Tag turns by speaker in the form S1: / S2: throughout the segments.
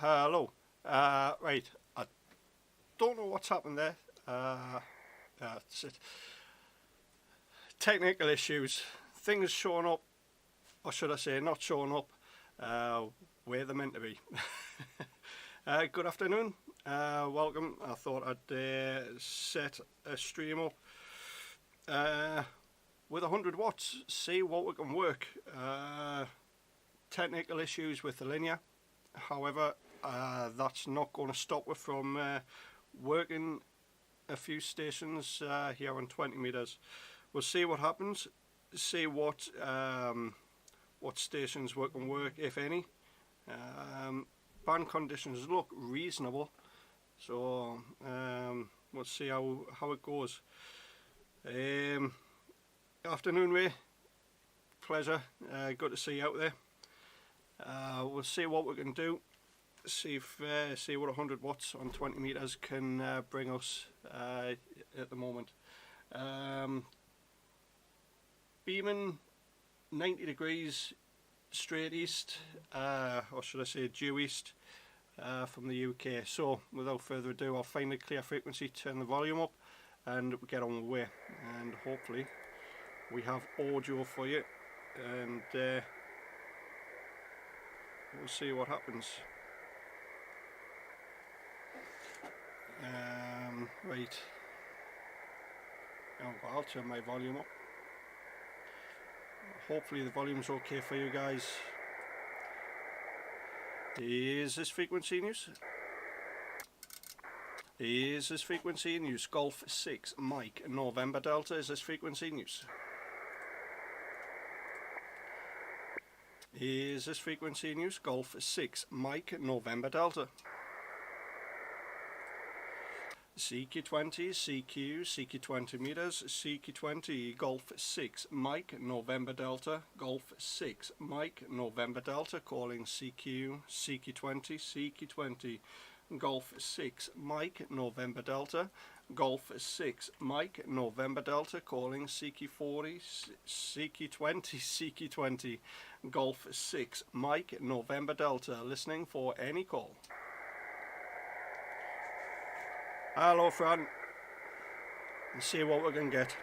S1: Hello. Right, I don't know what's happened there. It's technical issues. Things showing up, or should I say, not showing up where they're meant to be. Good afternoon. Welcome. I thought I'd set a stream up with 100 watts. See what we can work. Technical issues with the linear. However, that's not going to stop us from working a few stations here on 20 meters. We'll see what happens, see what stations we can work, if any. Band conditions look reasonable, so we'll see how it goes. Afternoon, Ray. Pleasure. Good to see you out there. We'll see what we can do. See what 100 watts on 20 meters can bring us at the moment. Beaming 90 degrees straight east, or should I say due east, from the UK. So without further ado, I'll find a clear frequency, turn the volume up, and get on the way. And hopefully we have audio for you, and we'll see what happens. Right. I'll turn my volume up. Hopefully the volume's okay for you guys. Is this frequency in use? Is this frequency in use? Golf 6 Mike November Delta. Is this frequency in use? Is this frequency in use? Golf 6 Mike November Delta. CQ20, CQ 20 meters, CQ20, Golf 6 Mike November Delta, Golf 6 Mike November Delta, calling CQ 20, CQ20, Golf 6 Mike November Delta, Golf 6 Mike November Delta, calling CQ40, CQ20, Golf 6 Mike November Delta, listening for any call. Hello, Fran. Let's see what we can get.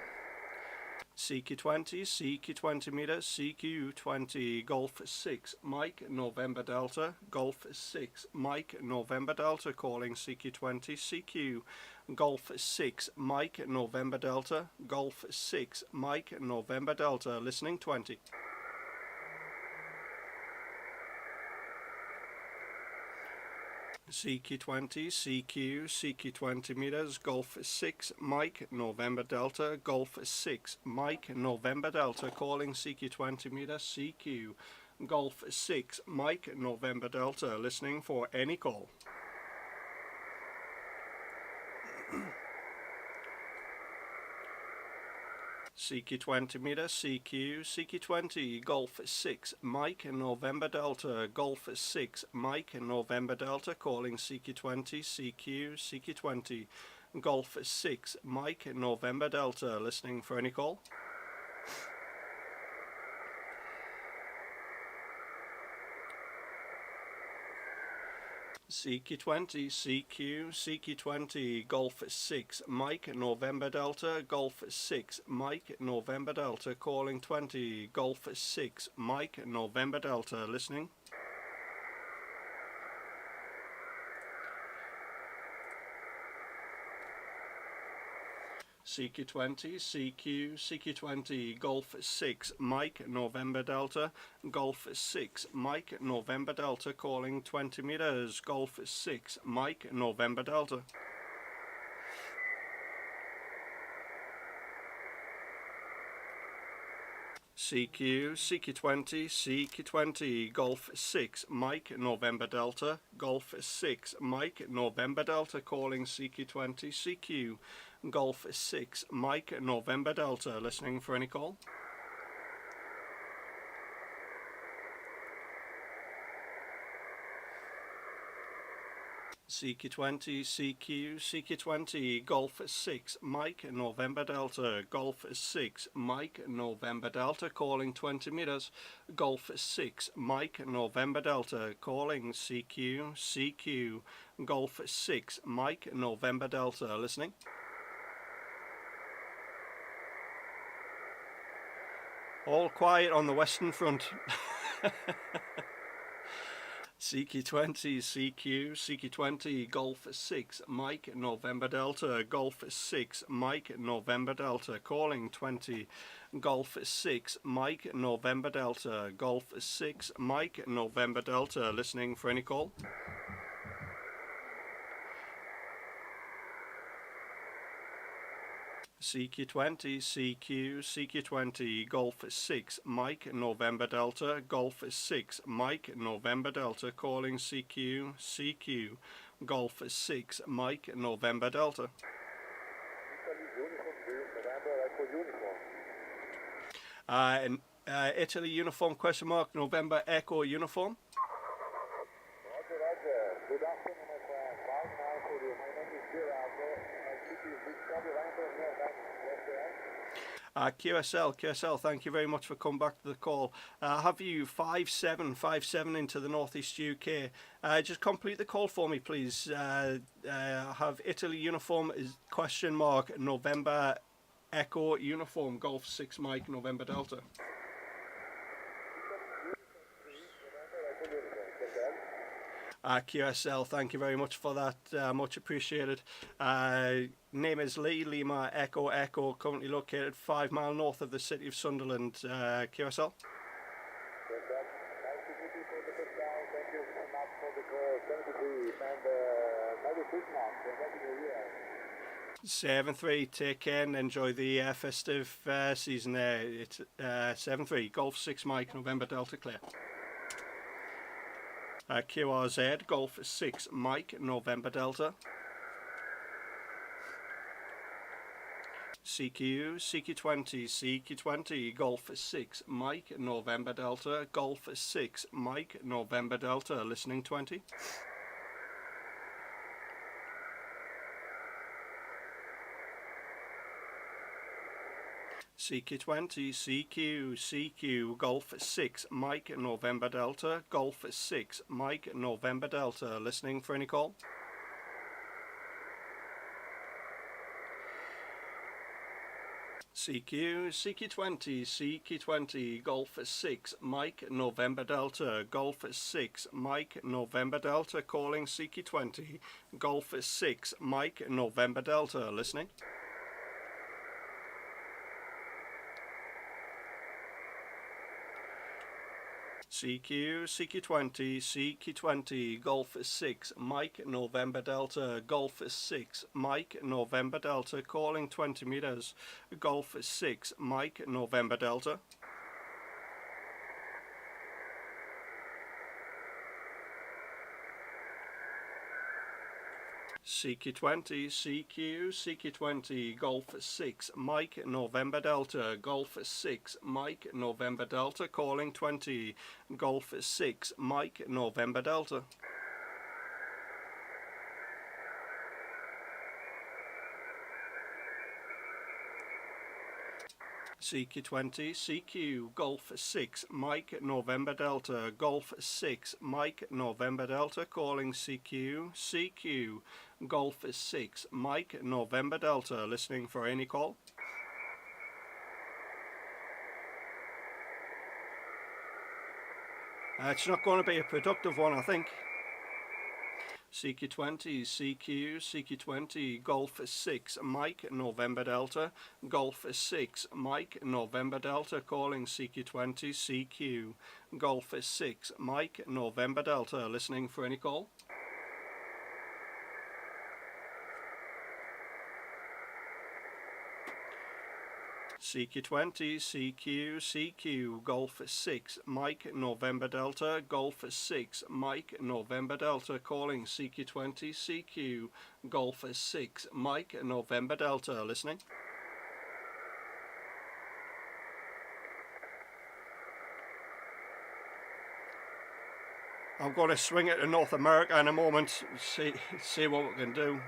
S1: CQ20, 20 meters, CQ20, Golf 6 Mike November Delta, Golf 6 Mike November Delta, calling CQ20, CQ, Golf 6 Mike November Delta, Golf 6 Mike November Delta, listening 20. CQ20, CQ 20 meters, Golf 6 Mike November Delta, Golf 6 Mike November Delta, calling CQ20 meters, CQ, Golf 6 Mike November Delta, listening for any call. CQ20 meters, CQ 20, Golf 6 Mike November Delta, Golf 6 Mike November Delta, calling CQ20, CQ 20, Golf 6 Mike November Delta, listening for any call. CQ20, CQ 20, Golf 6 Mike November Delta, Golf 6 Mike November Delta, calling 20, Golf 6 Mike November Delta, listening. CQ20, CQ 20, Golf 6 Mike November Delta, Golf 6 Mike November Delta, calling 20 meters, Golf 6 Mike November Delta. CQ20, 20, Golf 6 Mike November Delta, Golf 6 Mike November Delta, calling CQ20, CQ, Golf 6 Mike November Delta, listening for any call. CQ20, CQ20, Golf 6, Mike, November Delta, Golf 6, Mike, November Delta, calling 20 meters, Golf 6, Mike, November Delta, calling CQ, Golf 6, Mike, November Delta, listening. All quiet on the Western Front. CQ20, CQ20, Golf 6, Mike, November Delta, Golf 6, Mike, November Delta, calling 20, Golf 6, Mike, November Delta, Golf 6, Mike, November Delta, listening for any call. CQ20, CQ20, Golf 6, Mike, November Delta, Golf 6, Mike, November Delta, calling CQ, Golf 6, Mike, November Delta. Italy uniform, question mark, November Echo uniform.
S2: Roger, Roger. Good afternoon, my friend. 5 for you. My name is Gerardo.
S1: QSL, thank you very much for coming back to the call. Have you 5757 into the Northeast UK? Just complete the call for me, please. Have Italy uniform is question mark November Echo uniform, Golf 6 Mike, November Delta. QSL, thank you very much for that, much appreciated. Name is Lee, Lima, Echo, Echo, currently located 5 miles north of the city of Sunderland. QSL.
S2: Nice to meet you for the first time. Thank you so much for the call. 73 and Merry Christmas and Happy New Year.
S1: 7-3, take care and enjoy the festive season there. It's 7-3, Golf 6 Mike, November Delta, clear. QRZ, Golf 6 Mike, November Delta. CQ20, Golf 6 Mike, November Delta, Golf 6 Mike, November Delta, listening 20. CQ20, Golf 6 Mike, November Delta, Golf 6 Mike, November Delta, listening for any call. CQ20, Golf 6 Mike, November Delta, Golf 6 Mike, November Delta, calling CQ20, Golf 6 Mike, November Delta, listening. CQ20, Golf 6 Mike, November Delta, Golf 6 Mike, November Delta, calling 20 meters, Golf 6 Mike, November Delta. CQ20, Golf 6 Mike, November Delta, Golf 6 Mike, November Delta, calling 20, Golf 6 Mike, November Delta. CQ20, Golf 6 Mike, November Delta, Golf 6 Mike, November Delta, calling CQ, Golf 6 Mike, November Delta, listening for any call. It's not going to be a productive one, I think. CQ20, Golf 6 Mike, November Delta, Golf 6 Mike, November Delta, calling CQ20, Golf 6 Mike, November Delta, listening for any call. CQ20, Golf 6 Mike, November Delta, Golf 6 Mike, November Delta, calling CQ20, Golf 6 Mike, November Delta, listening. I'm going to swing it to North America in a moment, see what we can do.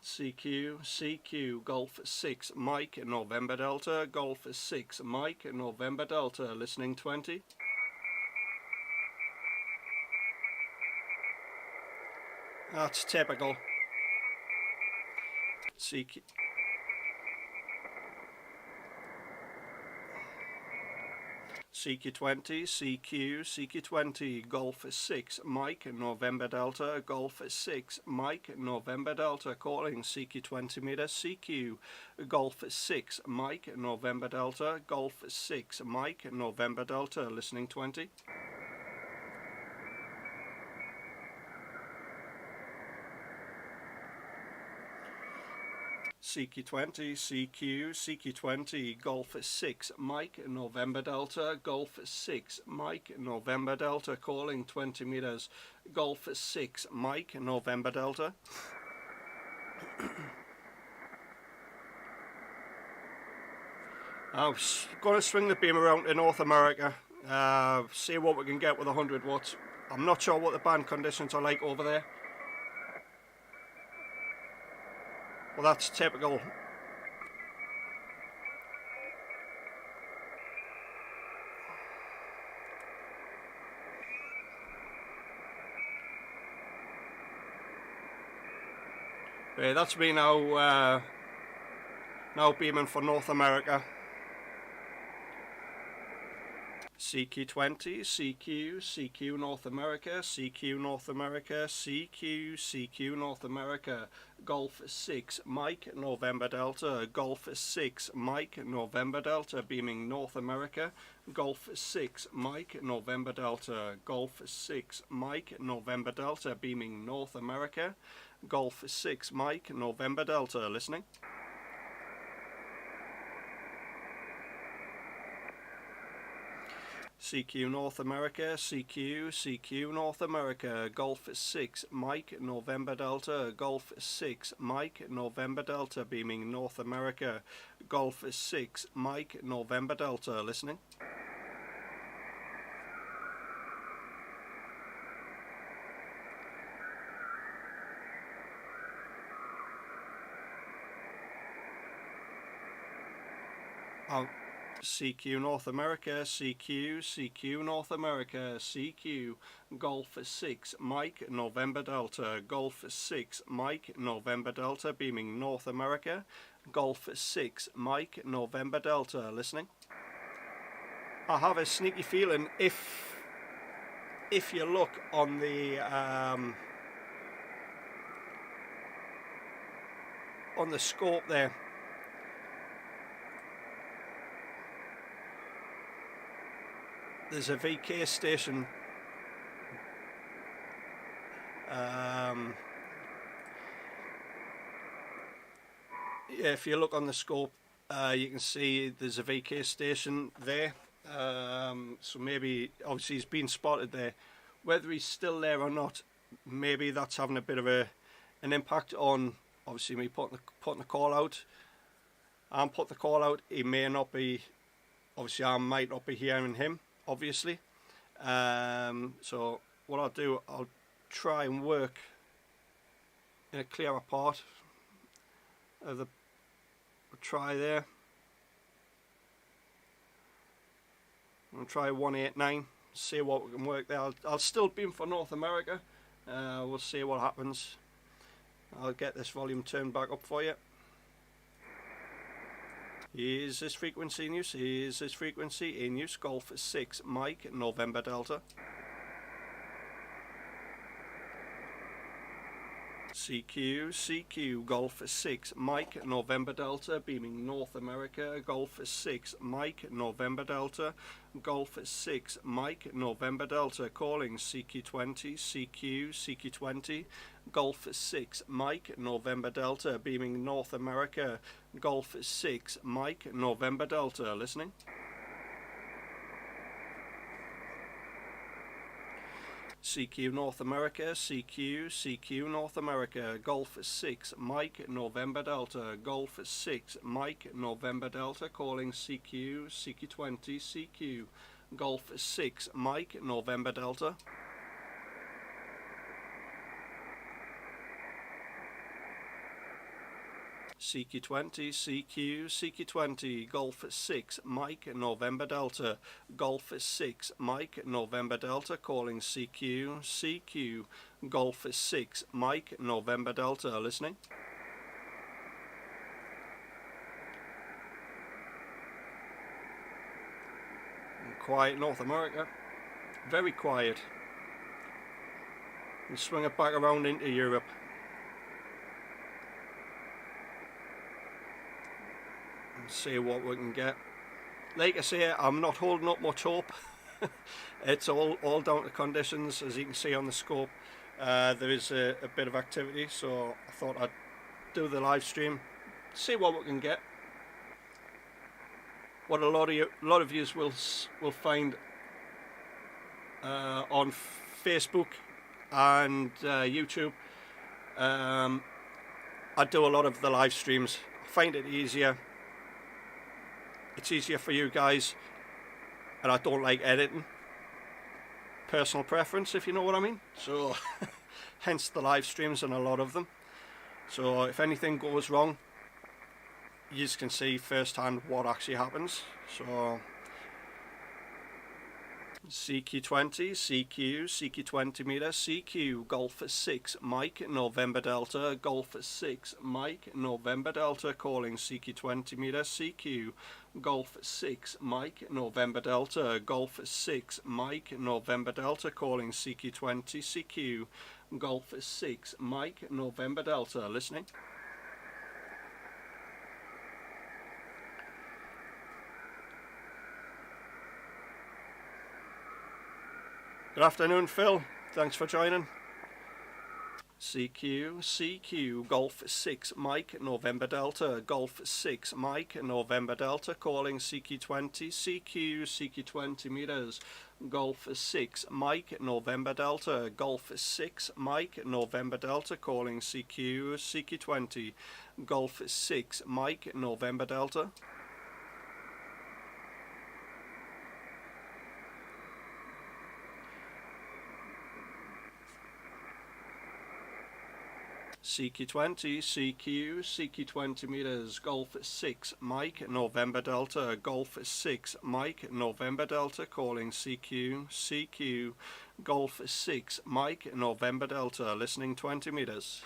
S1: CQ, Golf 6, Mike, November Delta, Golf 6, Mike, November Delta, listening 20. That's typical. CQ20, CQ20, Golf 6, Mike, November Delta, Golf 6, Mike, November Delta, calling CQ20 meter, CQ, Golf 6, Mike, November Delta, Golf 6, Mike, November Delta, listening 20. CQ20, CQ20, Golf 6, Mike, November Delta, Golf 6, Mike, November Delta, calling 20 meters, Golf 6, Mike, November Delta. I'm going to swing the beam around to North America, see what we can get with 100 watts. I'm not sure what the band conditions are like over there. Well, that's typical. Okay, that's me now, now beaming for North America. CQ20, CQ North America, CQ North America, CQ North America, Golf 6, Mike, November Delta, Golf 6, Mike, November Delta, beaming North America, Golf 6, Mike, November Delta, Golf 6, Mike, November Delta, beaming North America, Golf 6, Mike, November Delta, listening. CQ North America, CQ North America, Golf 6, Mike, November Delta, Golf 6, Mike, November Delta, beaming North America, Golf 6, Mike, November Delta, listening. CQ North America, CQ North America, CQ, Golf 6, Mike, November Delta, Golf 6, Mike, November Delta, beaming North America, Golf 6, Mike, November Delta, listening. I have a sneaky feeling if you look on the scope there, there's a VK station if you look on the scope, you can see there's a VK station there, so maybe obviously he's been spotted there. Whether he's still there or not, maybe that's having a bit of an impact on obviously me putting the call out. I'm putting the call out, he may not be, obviously I might not be hearing him, obviously. So what I'll do, I'll try and work in a clearer part of the try there. I'll try 189, see what we can work there. I'll still beam for North America. We'll see what happens. I'll get this volume turned back up for you. Is this frequency in use? Is this frequency in use? Golf 6, Mike, November Delta. CQ, Golf 6, Mike, November Delta, beaming North America, Golf 6, Mike, November Delta, Golf 6, Mike, November Delta, calling CQ20, CQ20, Golf 6, Mike, November Delta, beaming North America, Golf 6, Mike, November Delta, listening. CQ North America, CQ North America, Golf 6, Mike, November Delta, Golf 6, Mike, November Delta, calling CQ20, CQ, Golf 6 Mike November Delta. CQ20, CQ20, Golf 6 Mike November Delta, Golf 6 Mike November Delta, calling CQ, Golf 6 Mike November Delta, listening. Quiet North America, very quiet. And swing it back around into Europe. And see what we can get. Like I say, I'm not holding up much hope. It's all down to conditions, as you can see on the scope. There is a bit of activity, so I thought I'd do the live stream, see what we can get. What a lot of you will find on Facebook and YouTube. I do a lot of the live streams. I find it easier. It's easier for you guys, and I don't like editing. Personal preference, if you know what I mean. So hence the live streams and a lot of them. So if anything goes wrong, you can see firsthand what actually happens. So CQ20, CQ20 meter, CQ, Golf 6 Mike November Delta, Golf 6 Mike November Delta, calling CQ20 meter, CQ, Golf 6 Mike November Delta, Golf 6 Mike November Delta, calling CQ20, CQ, Golf 6 Mike November Delta, listening. Good afternoon, Phil. Thanks for joining. CQ, Golf 6 Mike November Delta, Golf 6 Mike November Delta, calling CQ20, CQ20 meters, Golf 6 Mike November Delta, Golf 6 Mike November Delta, calling CQ20, Golf 6 Mike November Delta. CQ20, CQ20 meters, Golf 6 Mike November Delta, Golf 6 Mike November Delta, calling CQ, Golf 6 Mike November Delta, listening 20 meters.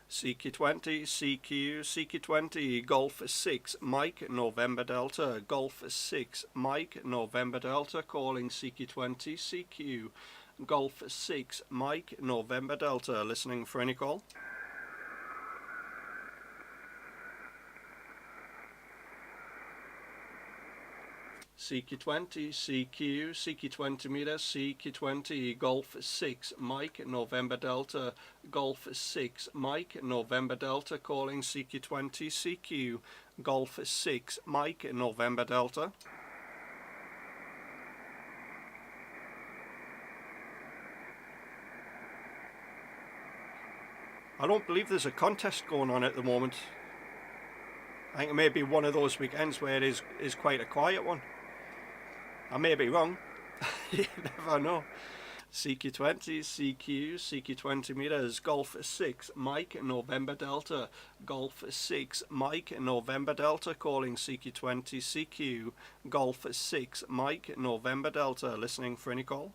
S1: CQ20, CQ20, Golf 6 Mike November Delta, Golf 6 Mike November Delta, calling CQ20, CQ, Golf 6 Mike November Delta, listening for any call. CQ20, CQ20 meters, CQ20, Golf 6 Mike November Delta, Golf 6 Mike November Delta, calling CQ20, CQ, Golf 6 Mike November Delta. I don't believe there's a contest going on at the moment. I think it may be one of those weekends where it is quite a quiet one. I may be wrong. You never know. CQ20, CQ20 meters, Golf 6 Mike November Delta, Golf 6 Mike November Delta, calling CQ20, CQ, Golf 6 Mike November Delta, listening for any call.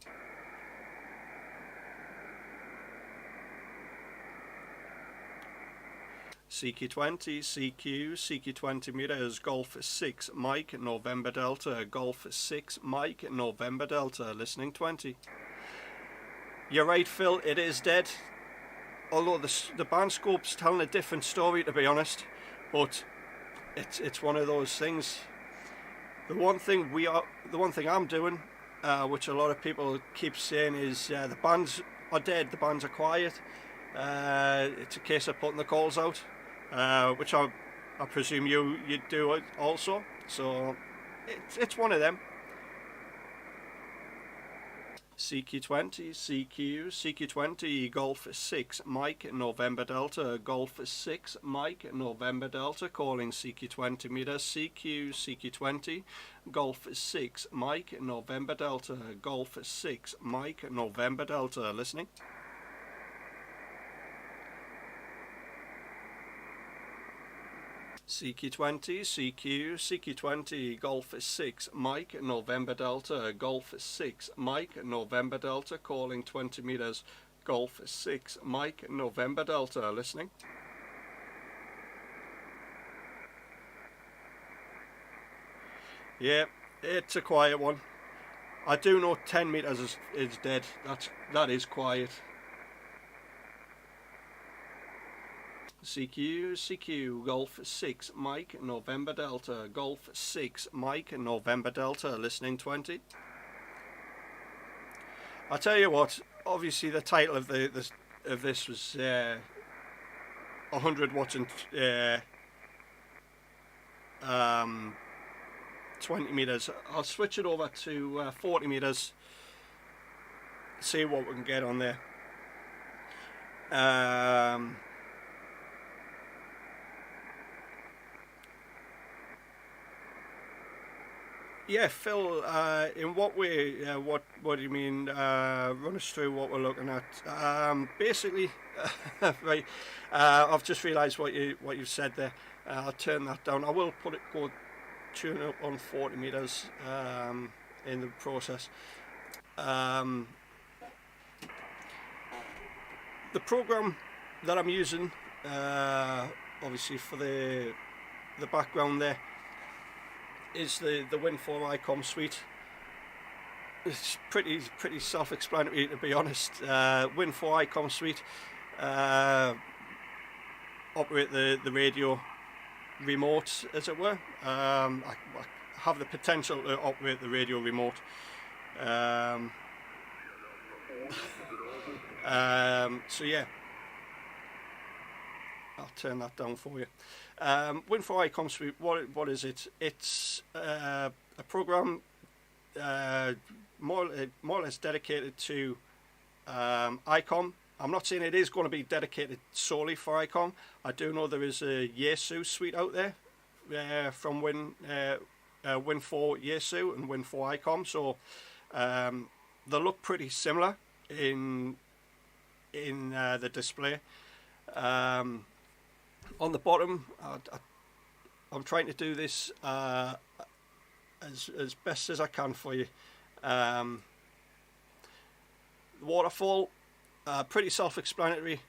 S1: CQ20, CQ20 meters, Golf 6 Mike November Delta, Golf 6 Mike November Delta, listening 20. You're right, Phil, it is dead. Although the band scope's telling a different story, to be honest, but it's one of those things. The one thing I'm doing, which a lot of people keep saying, is the bands are dead, the bands are quiet. It's a case of putting the calls out. Which I presume you do it also, so it's one of them. CQ20, CQ20, Golf 6, Mike, November Delta, Golf 6, Mike, November Delta, calling CQ20 meters, CQ20, Golf 6, Mike, November Delta, Golf 6, Mike, November Delta, listening. CQ20, CQ20, Golf 6, Mike, November Delta, Golf 6, Mike, November Delta, calling 20 meters, Golf 6, Mike, November Delta, listening. Yeah, it's a quiet one. I do know 10 meters is dead. That is quiet. CQ, Golf 6, Mike, November Delta, Golf 6, Mike, November Delta, listening 20. I'll tell you what, obviously the title of this was 100 watts and 20 meters. I'll switch it over to 40 meters, see what we can get on there. Yeah, Phil, in what way, what do you mean, run us through what we're looking at? Basically, right, I've just realised what you've said there. I'll turn that down. I will go tune it up on 40 meters in the process. The program that I'm using, obviously for the background there, is the Win4 ICOM suite. It's pretty self-explanatory, to be honest. Win4 ICOM suite, operate the radio remote, as it were. I have the potential to operate the radio remote. So yeah, I'll turn that down for you. Win4 ICOM suite, what is it? It's a program more or less dedicated to ICOM. I'm not saying it is going to be dedicated solely for ICOM. I do know there is a Yaesu suite out there from Win4 Yaesu and Win4 ICOM. So they look pretty similar in the display. On the bottom, I'm trying to do this as best as I can for you. The waterfall, pretty self-explanatory.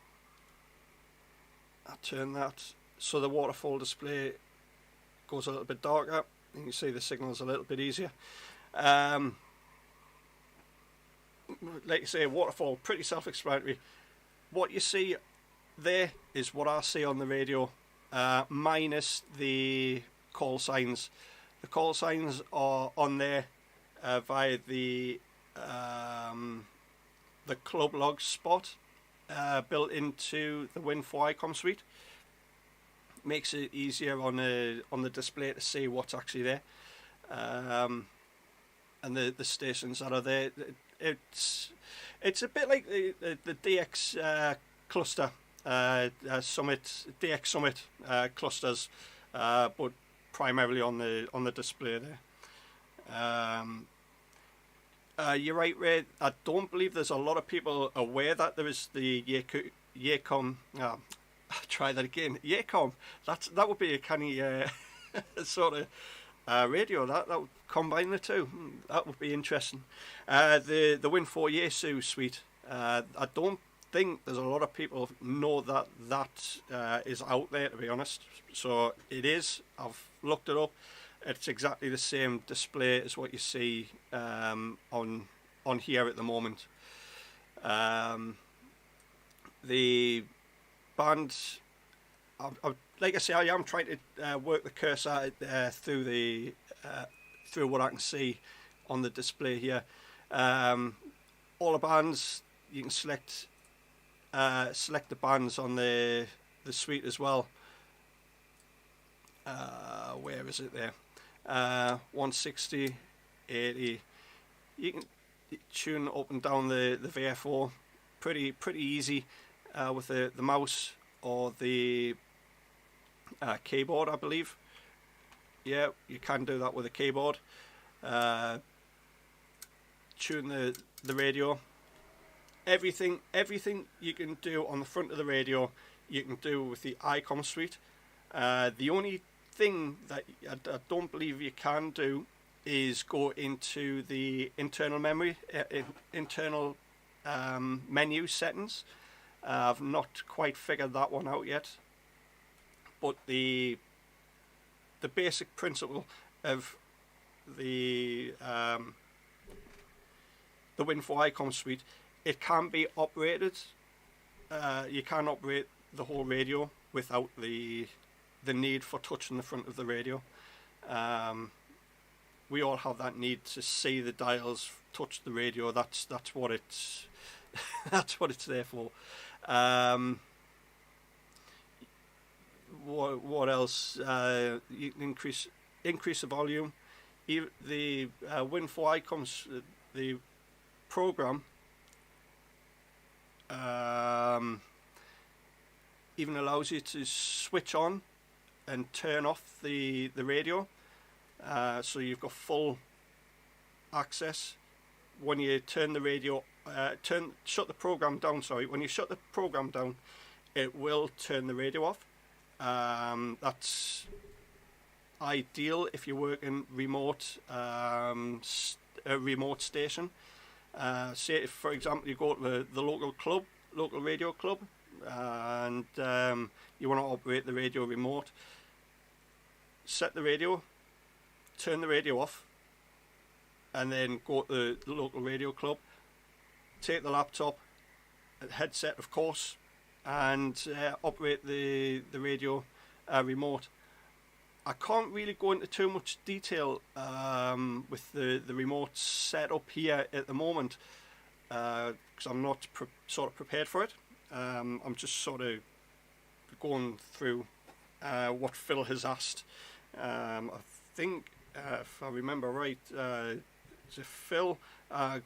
S1: I'll turn that so the waterfall display goes a little bit darker. You can see the signal's a little bit easier. Like I say, waterfall, pretty self-explanatory. What you see there is what I see on the radio, minus the call signs. The call signs are on there via the club log spot built into the Win4 ICOM suite. Makes it easier on the display to see what's actually there, and the stations that are there. It's a bit like the DX cluster. Summit, DX Summit clusters, but primarily on the display there. You're right, Ray. I don't believe there's a lot of people aware that there is the Yaesu. Try that again. Yaesu. That would be a canny sort of radio. That would combine the two. That would be interesting. The Win4 Yaesu suite. I don't think there's a lot of people know that is out there, to be honest. So it is. I've looked it up. It's exactly the same display as what you see on here at the moment. The band, like I say, I am trying to work the cursor through what I can see on the display here. All the bands, you can select the bands on the suite as well. Where is it there? 160, 80. You tune up and down the VFO pretty easy with the mouse or the keyboard, I believe. Yeah, you can do that with a keyboard. Tune the radio. Everything you can do on the front of the radio, you can do with the ICOM suite. The only thing that I don't believe you can do is go into the internal memory, internal menu settings. I've not quite figured that one out yet, but the basic principle of the Winfo ICOM suite, it can be operated. You can operate the whole radio without the need for touching the front of the radio. We all have that need to see the dials, touch the radio. That's what it's that's what it's there for. What else? You can increase the volume. The Winfo ICOMs, the program, even allows you to switch on and turn off the radio, so you've got full access. When you turn the radio, shut the program down. Sorry, when you shut the program down, it will turn the radio off. That's ideal if you're working remote, a remote station. Say if, for example, you go to the local radio club, and you want to operate the radio remote. Set the radio, turn the radio off, and then go to the local radio club. Take the laptop, headset, of course, and operate the radio remote. I can't really go into too much detail with the remote setup here at the moment, because I'm not sort of prepared for it. I'm just sort of going through what Phil has asked. I think, if I remember right, Phil,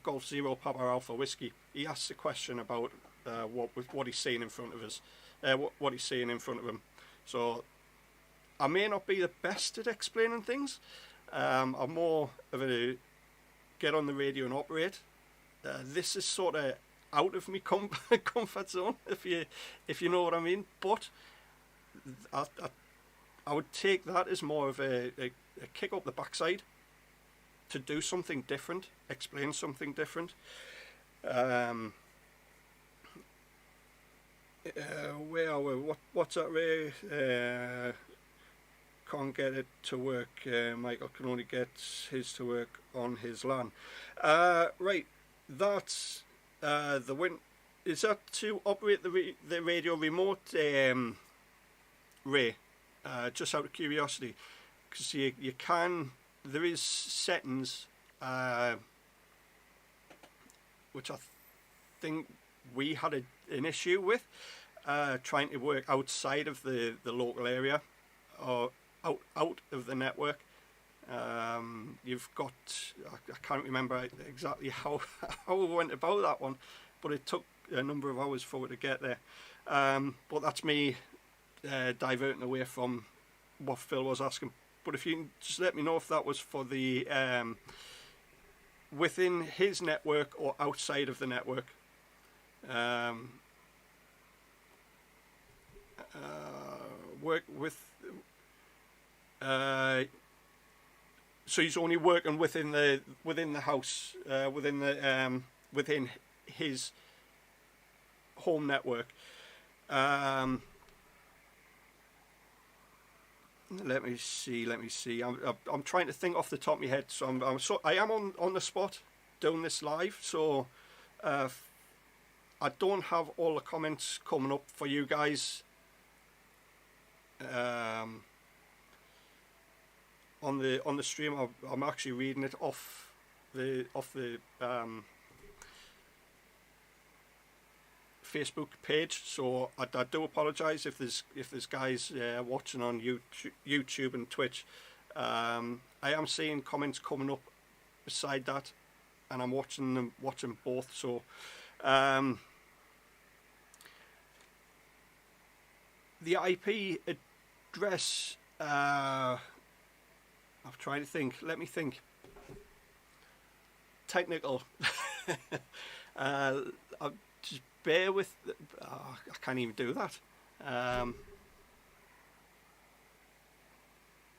S1: Golf Zero Papa Alpha Whiskey, he asked a question about what he's seeing in front of us, what he's seeing in front of him. So I may not be the best at explaining things. I'm more of a get on the radio and operate. This is sort of out of my comfort zone, if you know what I mean. But I would take that as more of a kick up the backside to do something different, explain something different. Where are we? What's that, Ray? Can't get it to work. Michael can only get his to work on his LAN. Right, that's the win. Is that to operate the radio remote, Ray? Just out of curiosity, because you can. There is settings which I think we had an issue with, trying to work outside of the local area or out of the network. You've got, I can't remember exactly how we went about that one, but it took a number of hours for it to get there. But that's me diverting away from what Phil was asking. But if you can just let me know if that was for the within his network or outside of the network. Work with. So he's only working within the house, within his home network. Let me see. I'm trying to think off the top of my head. So I am on the spot doing this live. So I don't have all the comments coming up for you guys. On the stream, I'm actually reading it off the Facebook page, so I do apologise if there's guys watching on YouTube and Twitch. I am seeing comments coming up beside that, and I'm watching both. So the IP address, I'm trying to think, let me think, technical. Just bear with, I can't even do that.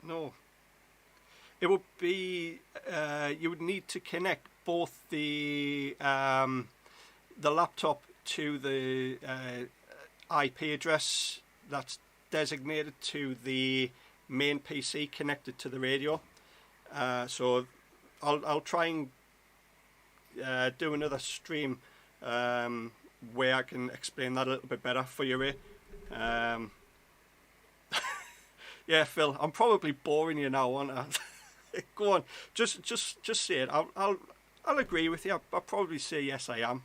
S1: No, it would be, you would need to connect both the laptop to the IP address that's designated to the main PC connected to the radio. So I'll try and do another stream where I can explain that a little bit better for you, Ray. Yeah, Phil, I'm probably boring you now, aren't I? Go on, just say it. I'll agree with you. I'll probably say yes, I am.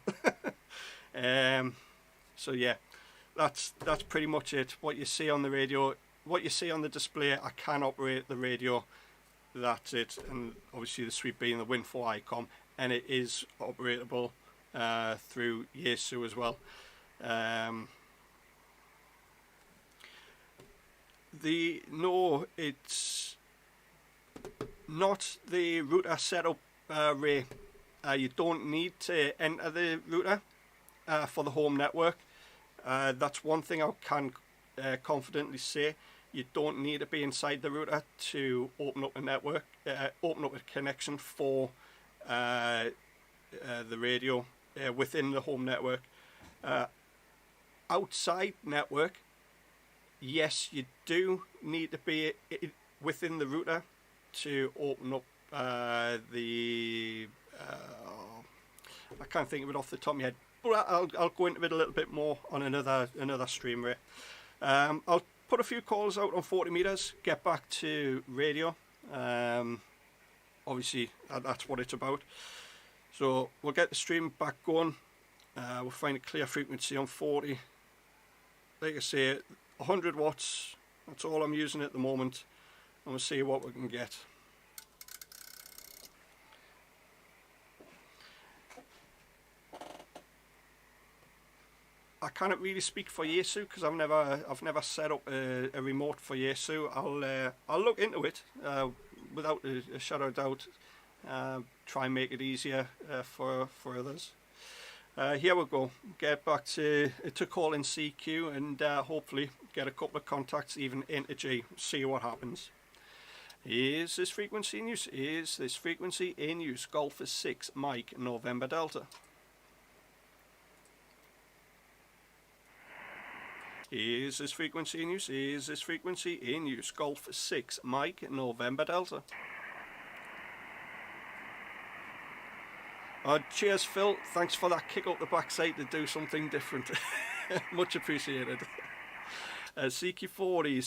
S1: So yeah, that's pretty much it. What you see on the radio, what you see on the display, I can operate the radio. That's it. And obviously the Sweet Bee and the Win4 ICOM, and it is operatable through Yaesu as well. No, it's not the router setup, Ray. You don't need to enter the router for the home network. That's one thing I can confidently say. You don't need to be inside the router to open up a network, open up a connection for the radio within the home network. Outside network, yes, you do need to be within the router to open up the. I can't think of it off the top of my head, but I'll go into it a little bit more on another stream, Ray. I'll put a few calls out on 40 meters. Get back to radio. Obviously, that's what it's about. So we'll get the stream back going. We'll find a clear frequency on 40. Like I say, 100 watts. That's all I'm using at the moment. And we'll see what we can get. I cannot really speak for Yaesu because I've never set up a remote for Yaesu. I'll look into it without a shadow of doubt. Try and make it easier for others. Here we go. Get back to call in CQ and hopefully get a couple of contacts even into G. See what happens. Is this frequency in use? Is this frequency in use? Golf 6 Mike November Delta. Is this frequency in use? Is this frequency in use? Golf 6 Mike November Delta. Cheers, Phil. Thanks for that kick up the backside to do something different. Much appreciated. CQ40,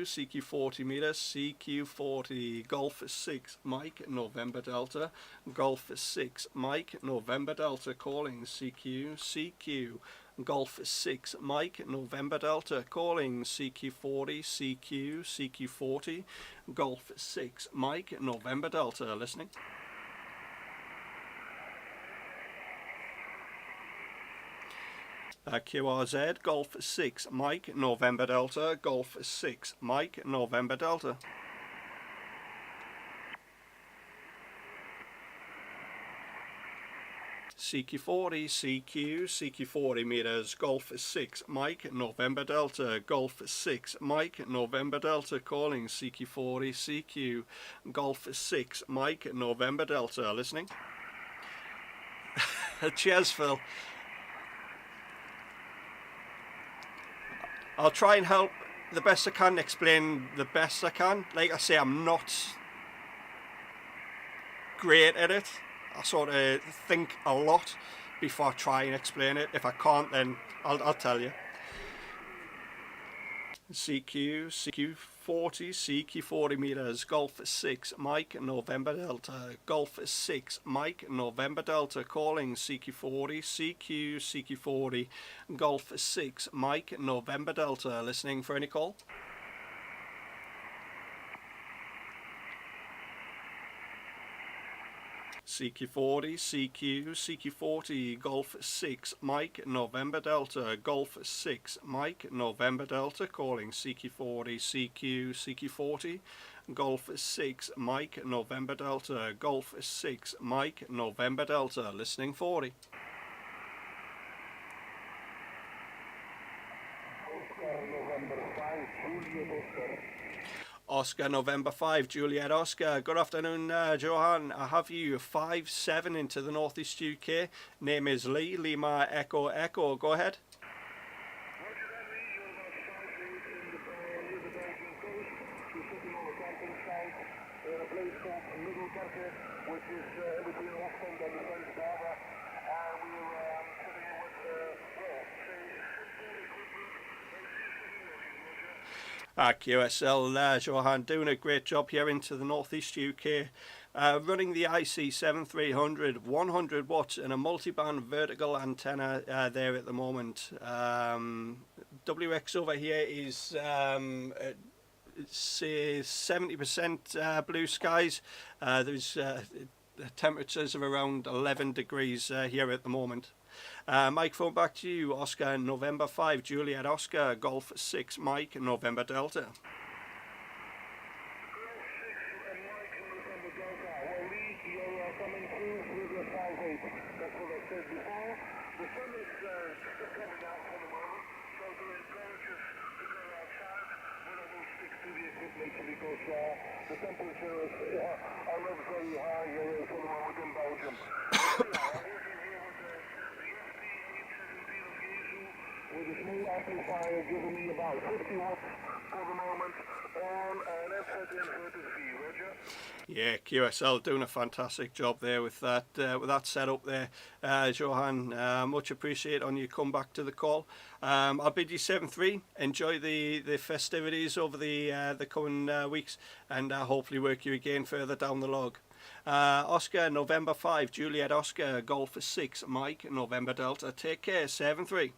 S1: CQ 40 meters, CQ 40, Golf 6 Mike November Delta, Golf 6 Mike November Delta calling CQ, Golf 6 Mike November Delta calling CQ40, CQ 40, Golf 6 Mike November Delta listening. QRZ, Golf 6 Mike November Delta, Golf 6 Mike November Delta. CQ40, CQ 40 meters, Golf 6 Mike November Delta, Golf 6 Mike November Delta calling CQ40, CQ, Golf 6 Mike November Delta listening. Cheers, Phil. I'll try and help the best I can, explain the best I can. Like I say, I'm not great at it. I sort of think a lot before I try and explain it. If I can't, then I'll tell you. CQ 40 meters, Golf 6 Mike November Delta, Golf 6 Mike November Delta calling CQ40, CQ 40, Golf 6 Mike November Delta listening for any call. CQ40, CQ, CQ40, Golf 6, Mike, November Delta, Golf 6, Mike, November Delta, calling CQ40, CQ, CQ40, Golf 6, Mike, November Delta, Golf 6, Mike, November Delta, listening 40. Oscar November 5, Juliet Oscar. Good afternoon, Johan. I have you 5-7 into the Northeast UK. Name is Lee, Lima Echo Echo. Go ahead.
S2: Which is between Ostend and the French border, and we're sitting in with,
S1: QSL Johan doing a great job here into the Northeast UK. Running the IC7300 100 watts and a multi-band vertical antenna there at the moment. WX over here is say 70% blue skies. There's temperatures of around 11 degrees here at the moment. Microphone back to you, Oscar November 5, Juliet Oscar, Golf 6, Mike, November Delta.
S2: The temperatures are not very high here for the moment in Belgium. With a small amplifier giving me about 50 watts for the moment on an FZ inverted V, Roger?
S1: Yeah, QSL doing a fantastic job there with that setup there, Johan. Much appreciate on you come back to the call. I'll bid you 7-3. Enjoy the festivities over the coming weeks, and hopefully work you again further down the log. Oscar November 5, Juliet Oscar, Golf 6, Mike, November Delta. Take care, 7-3.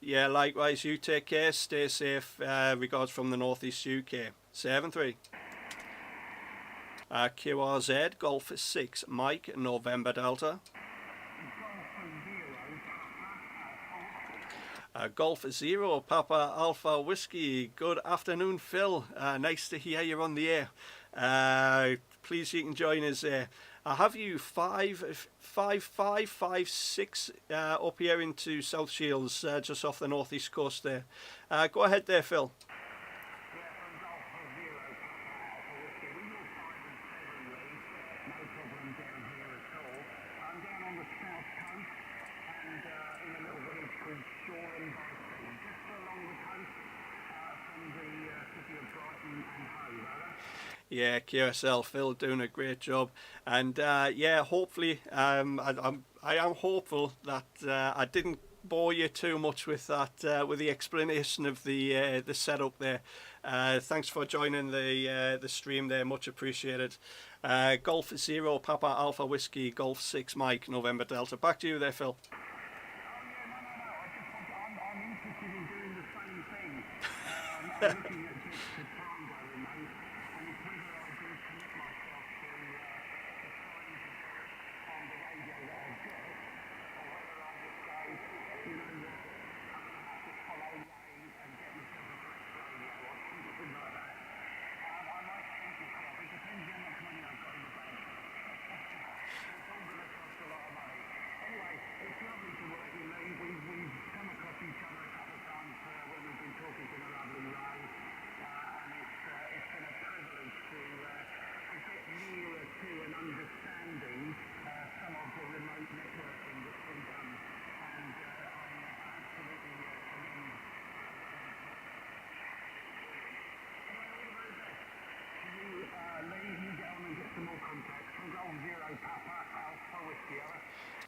S1: Yeah, likewise, you take care, stay safe, regards from the Northeast UK. 7-3. QRZ, Golf 6, Mike, November Delta. Golf 0, Papa Alpha Whiskey. Good afternoon, Phil. Nice to hear you on the air. Please, you can join us there. I have you 5-6 up here into South Shields, just off the northeast coast there. Go ahead there, Phil. Yeah, QSL Phil doing a great job, and yeah, hopefully I am hopeful that I didn't bore you too much with that with the explanation of the setup there. Thanks for joining the stream there, much appreciated. Golf 0, Papa Alpha Whiskey, Golf 6, Mike, November Delta. Back to you there, Phil.
S2: I'm interested in doing the same thing.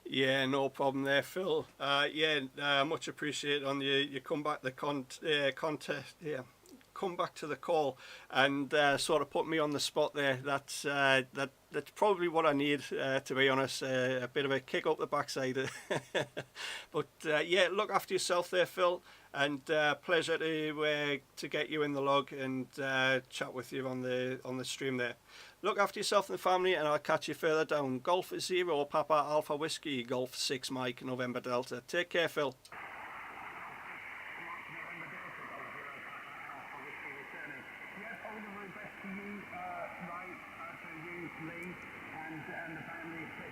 S1: Yeah, no problem there, Phil. Yeah, much appreciated on you come back the contest. Yeah, come back to the call and sort of put me on the spot there. That's probably what I need, to be honest. A bit of a kick up the backside. But yeah, look after yourself there, Phil. and pleasure to get you in the log and chat with you on the stream there. Look after yourself and the family, and I'll catch you further down. Golf 0 Papa Alpha Whiskey, Golf 6 Mike November Delta. Take care, Phil.
S2: And the family, etc.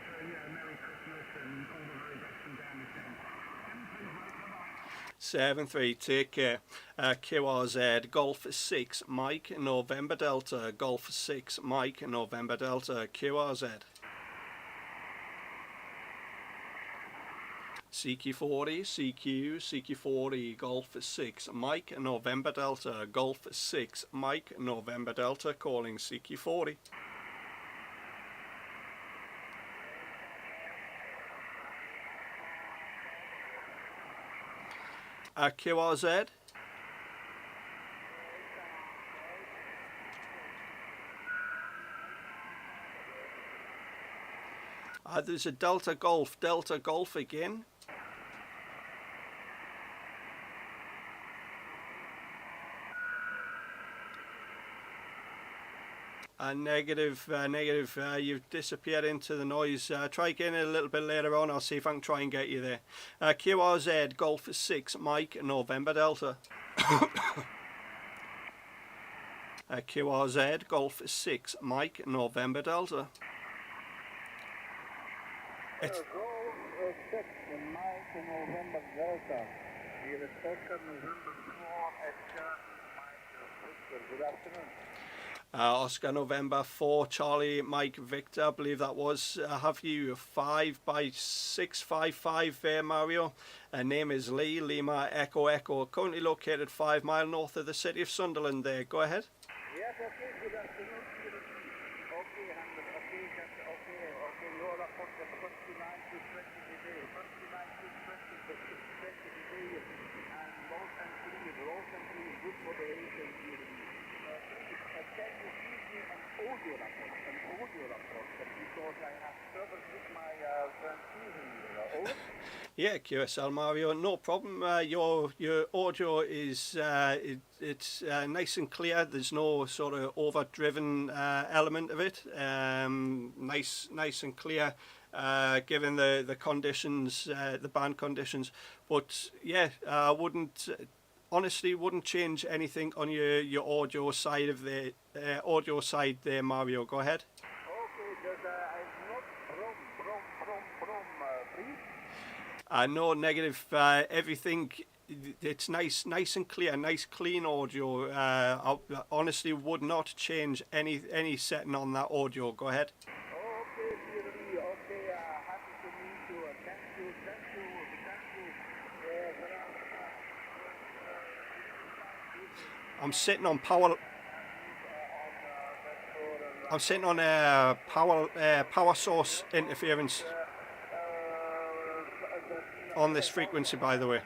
S2: Merry Christmas and all the very best from Dan and
S1: 7-3, take care. QRZ, Golf 6 Mike November Delta, Golf 6 Mike November Delta, QRZ. CQ40, CQ40, Golf 6 Mike November Delta, Golf 6 Mike November Delta, calling CQ40. QRZ. There's a Delta Golf again. Negative, you've disappeared into the noise. Try again a little bit later on. I'll see if I can try and get you there. QRZ, Golf 6 Mike November Delta. QRZ, Golf 6 Mike November Delta. It's
S2: Golf 6 Mike November Delta. Hier is Oscar November 4 at Mike Victor. Good afternoon.
S1: Oscar November 4 Charlie Mike Victor, I believe that was. Have you 5x655 there, Mario? Name is Lee, Lima Echo Echo, currently located 5 miles north of the city of Sunderland there. Go ahead.
S2: Yes, okay, good afternoon. Okay, your report was 29 to 20 today, 29 to 20 today, and Rosenthal, good moderation here. Can you give me an audio report, because I have trouble with my transmission here. Over?
S1: Yeah, QSL Mario, no problem. Your audio is it's nice and clear. There's no sort of overdriven element of it. Nice and clear, given the conditions, the band conditions. But yeah, I honestly wouldn't change anything on your audio side of the audio side there, Mario. Go ahead.
S2: Okay, because I'm not from please.
S1: No negative. Everything. It's nice and clear, nice clean audio. I honestly would not change any setting on that audio. Go ahead.
S2: Okay, dearly. Okay, happy to meet you. Thank you.
S1: I'm sitting on power. I'm sitting on a power source interference on this frequency, by the way.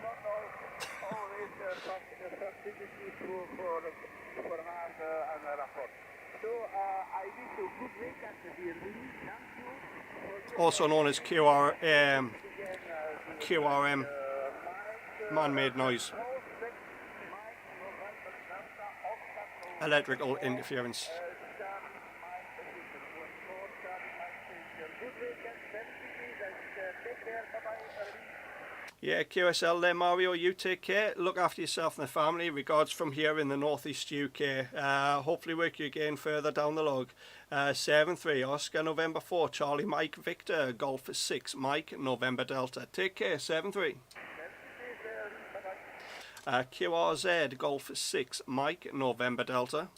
S1: Also known as QRM, man-made noise, electrical interference. Yeah, QSL there, Mario. You take care. Look after yourself and the family. Regards from here in the northeast UK. Hopefully work you again further down the log. 7-3 Oscar November 4 Charlie Mike Victor, Golf 6 Mike November Delta. Take care. 7-3. QRZ, Golf 6 Mike November Delta.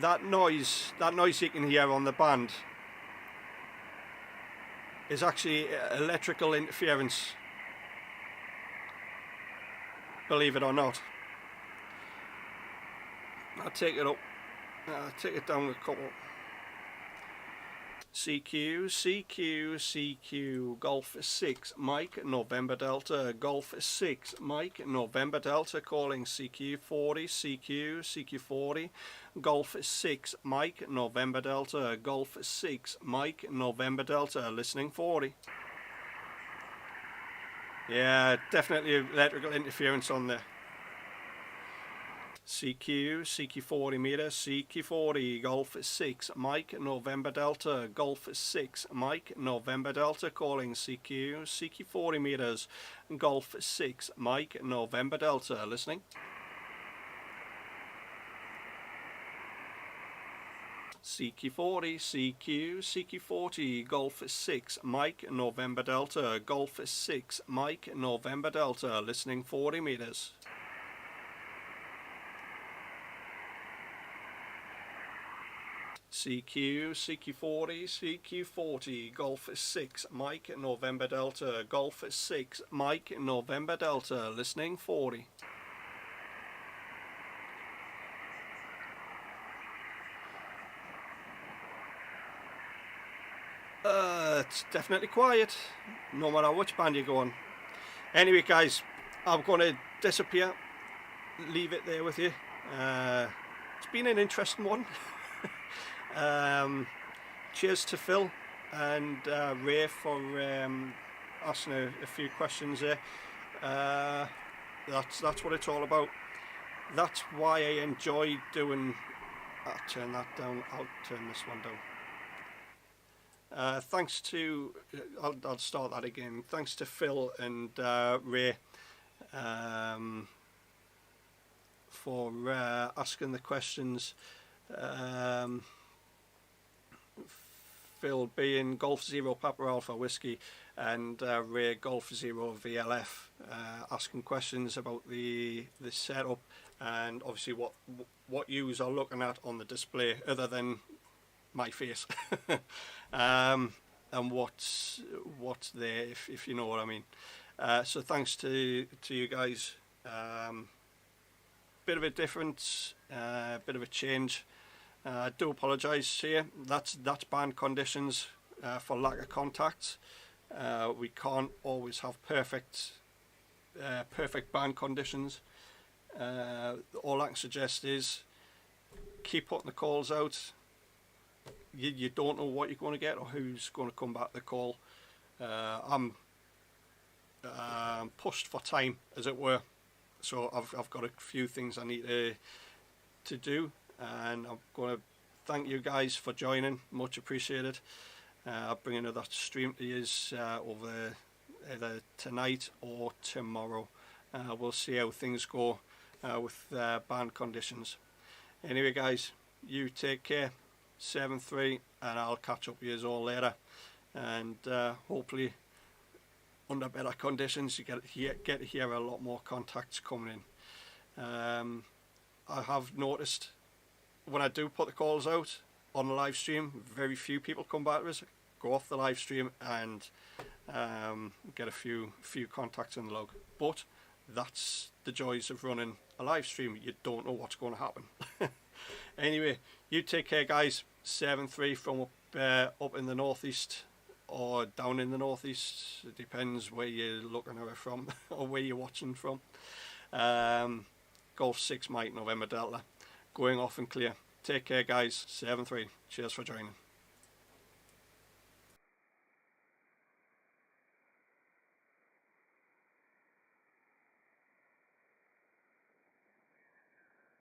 S1: That noise you can hear on the band is actually electrical interference, believe it or not. I'll take it up, take it down a couple. CQ, CQ, CQ, Golf 6, Mike, November Delta, Golf 6, Mike, November Delta, calling CQ 40, CQ, CQ 40, Golf 6, Mike, November Delta, Golf 6, Mike, November Delta, listening 40. Yeah, definitely electrical interference on there. CQ, CQ 40 meter, CQ 40, Golf 6, Mike, November Delta, Golf 6, Mike, November Delta, calling CQ, CQ 40 meters, Golf 6, Mike, November Delta, listening. CQ 40, CQ, CQ 40, Golf 6, Mike, November Delta, Golf 6, Mike, November Delta, listening 40 meters. CQ, CQ40, CQ40, Golf 6, Mike, November Delta, Golf 6, Mike, November Delta, listening 40. It's definitely quiet, no matter which band you go on. Anyway guys, I'm going to disappear, leave it there with you. It's been an interesting one. Cheers to Phil and Ray for asking a few questions there. That's what it's all about. That's why I enjoy doing. I'll turn that down. I'll turn this one down. Thanks to I'll start that again. Thanks to Phil and Ray for asking the questions. Phil being Golf Zero Papa Alpha Whiskey and Ray Golf Zero VLF asking questions about the setup and obviously what yous are looking at on the display other than my face and what's there, if you know what I mean. So thanks to you guys. Bit of a difference, bit of a change. I do apologise here. That's band conditions for lack of contacts. We can't always have perfect band conditions. All I can suggest is keep putting the calls out. You don't know what you're going to get or who's going to come back the call. I'm pushed for time, as it were. So I've got a few things I need to do. And I'm going to thank you guys for joining, much appreciated. I'll bring another stream to you over either tonight or tomorrow. We'll see how things go with band conditions. Anyway guys, you take care, 7-3, and I'll catch up with you all later. And hopefully under better conditions you get to hear a lot more contacts coming in. I have noticed when I do put the calls out on the live stream, very few people come back to us, go off the live stream and get a few contacts in the log. But that's the joys of running a live stream. You don't know what's going to happen. Anyway, you take care guys. 7-3 from up in the northeast or down in the northeast. It depends where you're looking at it from or where you're watching from. Golf 6 Mike, November Delta. Going off and clear. Take care guys. 7-3. Cheers for joining.